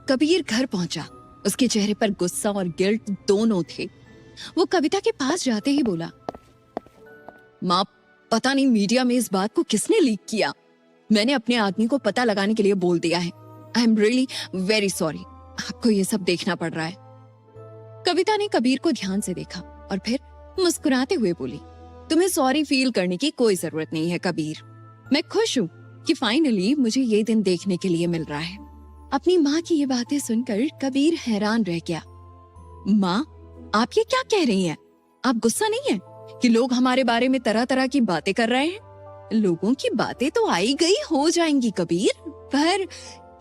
कबीर घर पहुंचा। उसके चेहरे पर गुस्सा और गिल्ट दोनों थे। वो कविता के पास जाते ही बोला, माँ, पता नहीं मीडिया में इस बात को किसने लीक किया। मैंने अपने आदमी को पता लगाने के लिए बोल दिया है। I am really very sorry. आपको ये सब देखना पड़ रहा है। कविता ने कबीर को ध्यान से देखा और फिर मुस्कुराते हुए बोली, तुम्हें सॉरी फील करने की कोई जरूरत नहीं है कबीर। मैं खुश हूँ कि फाइनली मुझे ये दिन देखने के लिए मिल रहा है। अपनी माँ की ये बातें सुनकर कबीर हैरान रह गया। माँ, आप ये क्या कह रही हैं? आप गुस्सा नहीं है कि लोग हमारे बारे में तरह तरह की बातें कर रहे हैं? लोगों की बातें तो आई गई हो जाएंगी कबीर, पर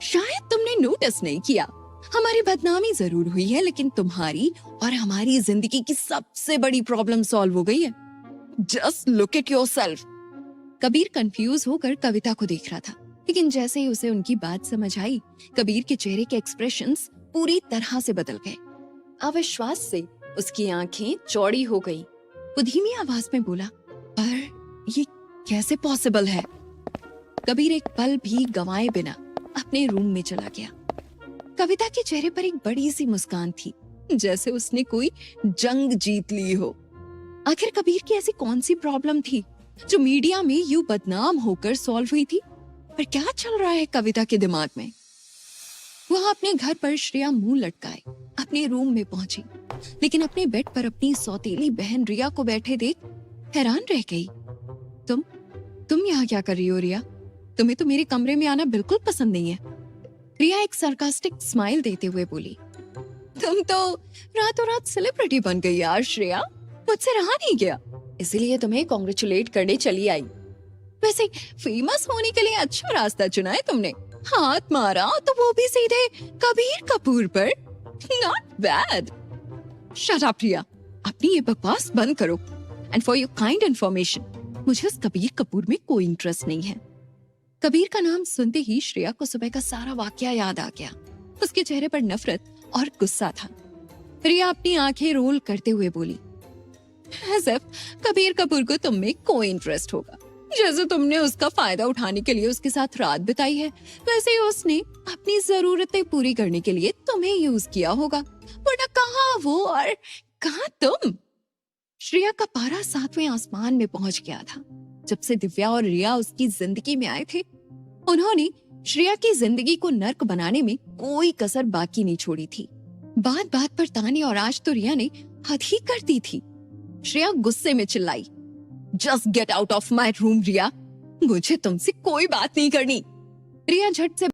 शायद तुमने नोटिस नहीं किया। हमारी बदनामी जरूर हुई है, लेकिन तुम्हारी और हमारी जिंदगी की सबसे बड़ी प्रॉब्लम सॉल्व हो गई है। Just look at yourself. Kabir confuse होकर कविता को देख रहा था, लेकिन जैसे ही उसे उनकी बात समझ आई, कबीर के चेहरे के एक्सप्रेशंस पूरी तरह से बदल गए। अविश्वास से उसकी आंखें चौड़ी हो गईं। वो धीमी आवाज में बोला, पर ये कैसे पॉसिबल है? कबीर एक पल भी गंवाए बिना अपने रूम में चला गया। कविता के चेहरे पर एक बड़ी सी मुस्कान थी, जैसे उसने कोई जंग जीत ली हो। आखिर कबीर की ऐसी कौन सी प्रॉब्लम थी जो मीडिया में यूं बदनाम होकर सॉल्व हुई थी? पर क्या चल रहा है कविता के दिमाग में? वह अपने घर पर श्रेया मुंह लटकाए अपने रूम में पहुंची, लेकिन अपने बेड पर अपनी सौतेली बहन रिया को बैठे देख हैरान रह गई। तुम यहाँ क्या कर रही हो रिया? तुम्हें तो मेरे कमरे में आना बिल्कुल पसंद नहीं है। रिया एक सार्कास्टिक स्माइल देते हुए बोली, तुम तो रातों रात सेलिब्रिटी बन गई यार श्रेया, मुझसे रहा नहीं गया, इसीलिए तुम्हें कॉन्ग्रेचुलेट करने चली आई। वैसे फेमस होने के लिए अच्छा रास्ता चुना है तुमने। हाथ मारा तो वो भी सीधे कबीर कपूर पर। Not bad. शट अप रिया, अपनी ये बकवास बंद करो। And for your kind information, मुझे उस कबीर कपूर में कोई इंटरेस्ट नहीं है। कबीर का नाम सुनते ही श्रेया को सुबह का सारा वाकया याद आ गया। उसके चेहरे पर नफरत और गुस्सा था। रिया अपनी आंखें रोल करते हुए बोली, as if कबीर कपूर को तुम में कोई इंटरेस्ट होगा। जैसे तुमने उसका फायदा उठाने के लिए उसके साथ रात बिताई है, वैसे ही उसने अपनी जरूरतें पूरी करने के लिए तुम्हें यूज किया होगा। वरना कहाँ वो और कहाँ तुम? श्रेया का पारा 7वें आसमान में पहुंच गया था। जब से दिव्या और रिया उसकी जिंदगी में आए थे, उन्होंने श्रेया की जिंदगी को नर्क बनाने में कोई कसर बाकी नहीं छोड़ी थी। बात बात पर ताने, और आज तो रिया ने हद ही कर दी थी। श्रेया गुस्से में चिल्लाई, just get out of my room Riya, मुझे तुमसे कोई बात नहीं करनी। रिया झट से